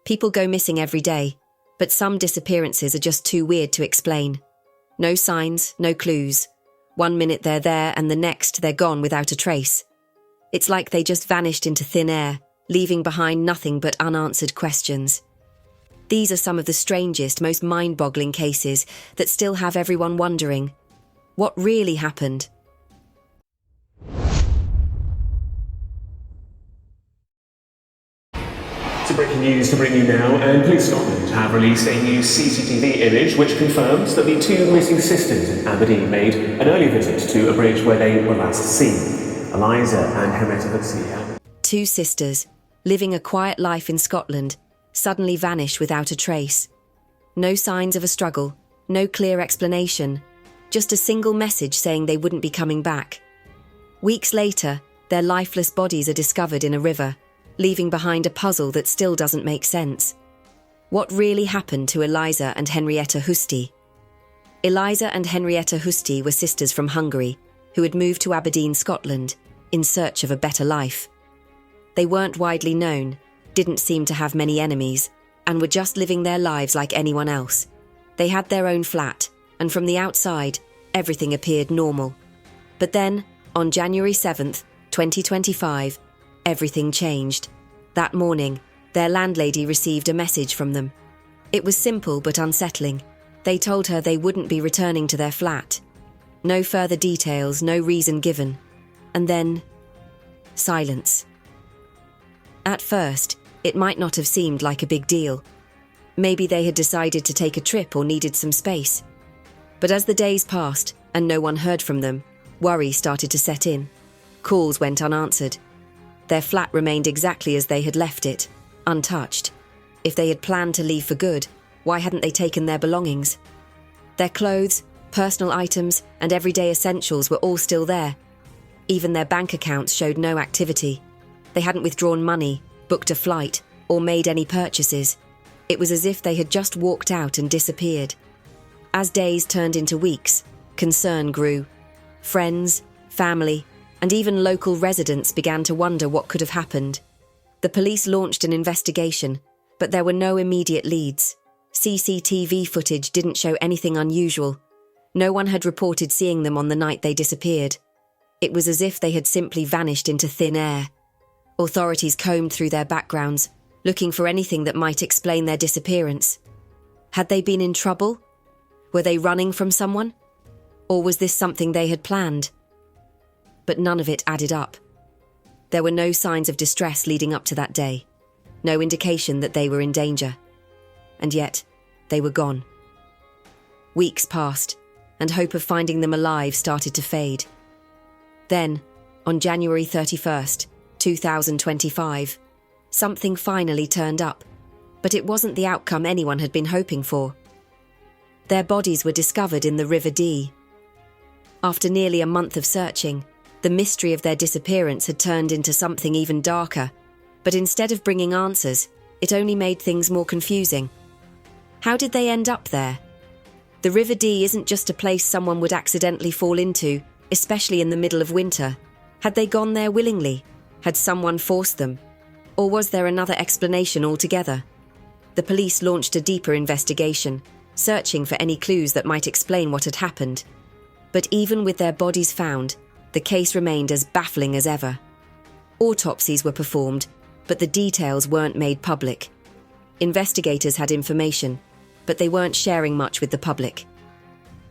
People go missing every day, but some disappearances are just too weird to explain. No signs, no clues. 1 minute they're there and the next they're gone without a trace. It's like they just vanished into thin air, leaving behind nothing but unanswered questions. These are some of the strangest, most mind-boggling cases that still have everyone wondering, what really happened? So breaking news to bring you now, and police Scotland have released a new CCTV image which confirms that the two missing sisters in Aberdeen made an early visit to a bridge where they were last seen. Eliza and Henrietta Hussey. Two sisters, living a quiet life in Scotland, suddenly vanish without a trace. No signs of a struggle, no clear explanation, just a single message saying they wouldn't be coming back. Weeks later, their lifeless bodies are discovered in a river, leaving behind a puzzle that still doesn't make sense. What really happened to Eliza and Henrietta Hussey? Eliza and Henrietta Hussey were sisters from Hungary who had moved to Aberdeen, Scotland, in search of a better life. They weren't widely known, didn't seem to have many enemies, and were just living their lives like anyone else. They had their own flat, and from the outside, everything appeared normal. But then, on January 7th, 2025, everything changed. That morning, their landlady received a message from them. It was simple but unsettling. They told her they wouldn't be returning to their flat. No further details, no reason given. And then, silence. At first, it might not have seemed like a big deal. Maybe they had decided to take a trip or needed some space. But as the days passed and no one heard from them, worry started to set in. Calls went unanswered. Their flat remained exactly as they had left it, untouched. If they had planned to leave for good, why hadn't they taken their belongings? Their clothes, personal items, and everyday essentials were all still there. Even their bank accounts showed no activity. They hadn't withdrawn money, booked a flight, or made any purchases. It was as if they had just walked out and disappeared. As days turned into weeks, concern grew. Friends, family, and even local residents began to wonder what could have happened. The police launched an investigation, but there were no immediate leads. CCTV footage didn't show anything unusual. No one had reported seeing them on the night they disappeared. It was as if they had simply vanished into thin air. Authorities combed through their backgrounds, looking for anything that might explain their disappearance. Had they been in trouble? Were they running from someone? Or was this something they had planned? But none of it added up. There were no signs of distress leading up to that day, no indication that they were in danger. And yet, they were gone. Weeks passed, and hope of finding them alive started to fade. Then, on January 31st, 2025, something finally turned up, but it wasn't the outcome anyone had been hoping for. Their bodies were discovered in the River Dee. After nearly a month of searching, the mystery of their disappearance had turned into something even darker, but instead of bringing answers, it only made things more confusing. How did they end up there? The River Dee isn't just a place someone would accidentally fall into, especially in the middle of winter. Had they gone there willingly? Had someone forced them? Or was there another explanation altogether? The police launched a deeper investigation, searching for any clues that might explain what had happened. But even with their bodies found, the case remained as baffling as ever. Autopsies were performed, but the details weren't made public. Investigators had information, but they weren't sharing much with the public.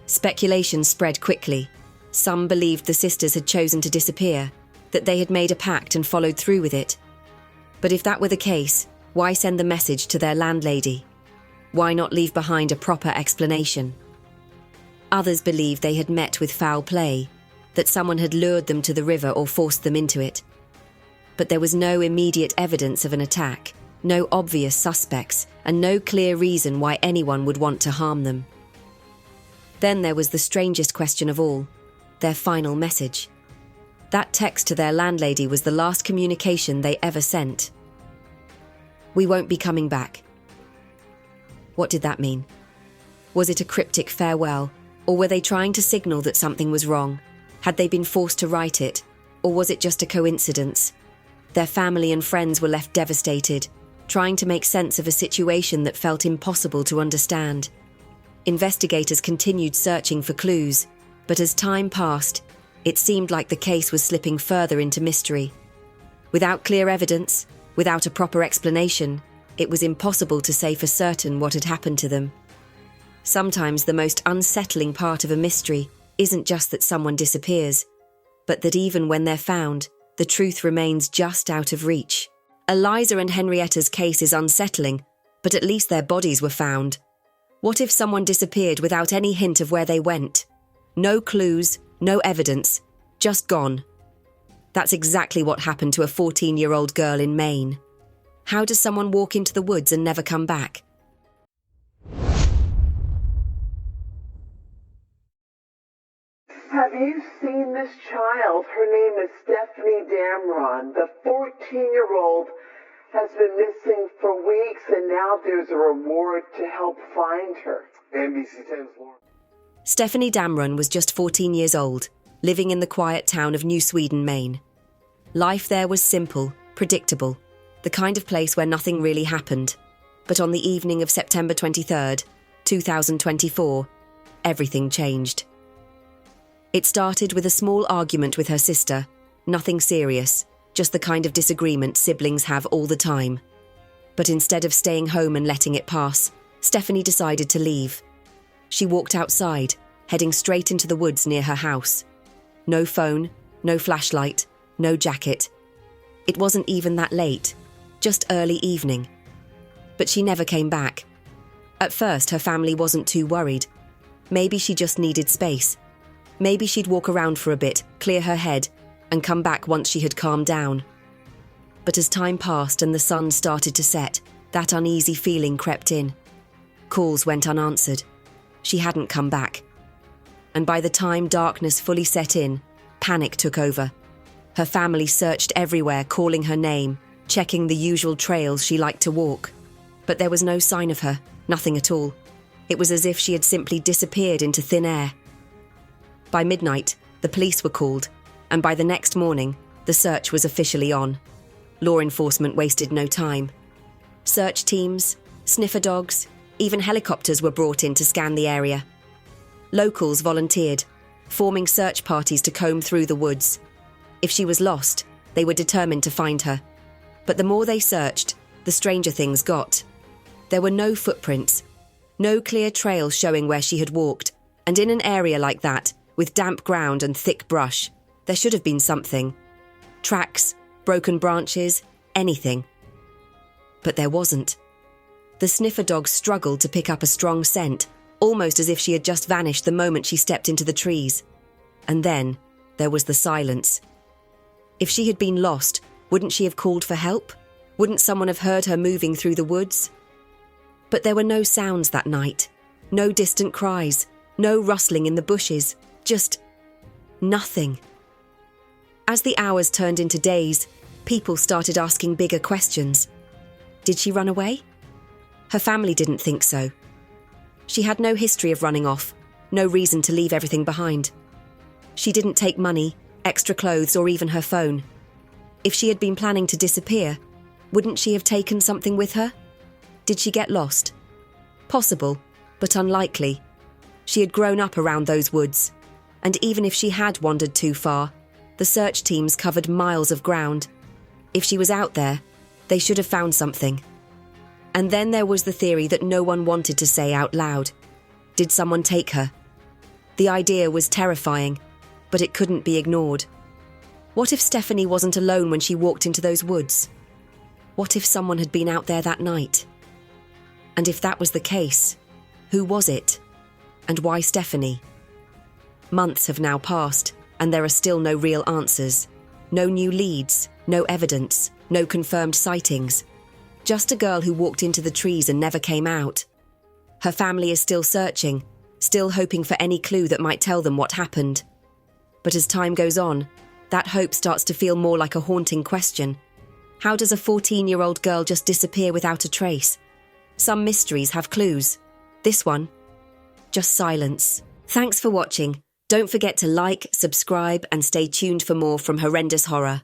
Speculation spread quickly. Some believed the sisters had chosen to disappear, that they had made a pact and followed through with it. But if that were the case, why send the message to their landlady? Why not leave behind a proper explanation? Others believed they had met with foul play, that someone had lured them to the river or forced them into it. But there was no immediate evidence of an attack, no obvious suspects, and no clear reason why anyone would want to harm them. Then there was the strangest question of all, their final message. That text to their landlady was the last communication they ever sent. "We won't be coming back." What did that mean? Was it a cryptic farewell, or were they trying to signal that something was wrong? Had they been forced to write it, or was it just a coincidence? Their family and friends were left devastated. trying to make sense of a situation that felt impossible to understand. Investigators continued searching for clues, but as time passed, it seemed like the case was slipping further into mystery. Without clear evidence, without a proper explanation, it was impossible to say for certain what had happened to them. Sometimes the most unsettling part of a mystery isn't just that someone disappears, but that even when they're found, the truth remains just out of reach. Eliza and Henrietta's case is unsettling, but at least their bodies were found. What if someone disappeared without any hint of where they went? No clues, no evidence, just gone. That's exactly what happened to a 14-year-old girl in Maine. How does someone walk into the woods and never come back? Have you seen this child? Her name is Stephanie Damron. The 14-year-old has been missing for weeks, and now there's a reward to help find her. NBC 10's Lauren. Stephanie Damron was just 14 years old, living in the quiet town of New Sweden, Maine. Life there was simple, predictable, the kind of place where nothing really happened. But on the evening of September 23rd, 2024, everything changed. It started with a small argument with her sister, nothing serious, just the kind of disagreement siblings have all the time. But instead of staying home and letting it pass, Stephanie decided to leave. She walked outside, heading straight into the woods near her house. No phone, no flashlight, no jacket. It wasn't even that late, just early evening. But she never came back. At first, her family wasn't too worried. Maybe she just needed space. Maybe she'd walk around for a bit, clear her head, and come back once she had calmed down. But as time passed and the sun started to set, that uneasy feeling crept in. Calls went unanswered. She hadn't come back. And by the time darkness fully set in, panic took over. Her family searched everywhere, calling her name, checking the usual trails she liked to walk. But there was no sign of her, nothing at all. It was as if she had simply disappeared into thin air. By midnight, the police were called, and by the next morning, the search was officially on. Law enforcement wasted no time. Search teams, sniffer dogs, even helicopters were brought in to scan the area. Locals volunteered, forming search parties to comb through the woods. If she was lost, they were determined to find her. But the more they searched, the stranger things got. There were no footprints, no clear trails showing where she had walked, and in an area like that, with damp ground and thick brush, there should have been something. Tracks, broken branches, anything. But there wasn't. The sniffer dogs struggled to pick up a strong scent, almost as if she had just vanished the moment she stepped into the trees. And then, there was the silence. If she had been lost, wouldn't she have called for help? Wouldn't someone have heard her moving through the woods? But there were no sounds that night. No distant cries, no rustling in the bushes, just nothing. As the hours turned into days, people started asking bigger questions. Did she run away? Her family didn't think so. She had no history of running off, no reason to leave everything behind. She didn't take money, extra clothes, or even her phone. If she had been planning to disappear, wouldn't she have taken something with her? Did she get lost? Possible, but unlikely. She had grown up around those woods, and even if she had wandered too far, the search teams covered miles of ground. If she was out there, they should have found something. And then there was the theory that no one wanted to say out loud. Did someone take her? The idea was terrifying, but it couldn't be ignored. What if Stephanie wasn't alone when she walked into those woods? What if someone had been out there that night? And if that was the case, who was it? And why Stephanie? Months have now passed, and there are still no real answers. No new leads, no evidence, no confirmed sightings. Just a girl who walked into the trees and never came out. Her family is still searching, still hoping for any clue that might tell them what happened. But as time goes on, that hope starts to feel more like a haunting question. How does a 14-year-old girl just disappear without a trace? Some mysteries have clues. This one, just silence. Thanks for watching. Don't forget to like, subscribe, and stay tuned for more from Horrendous Horror.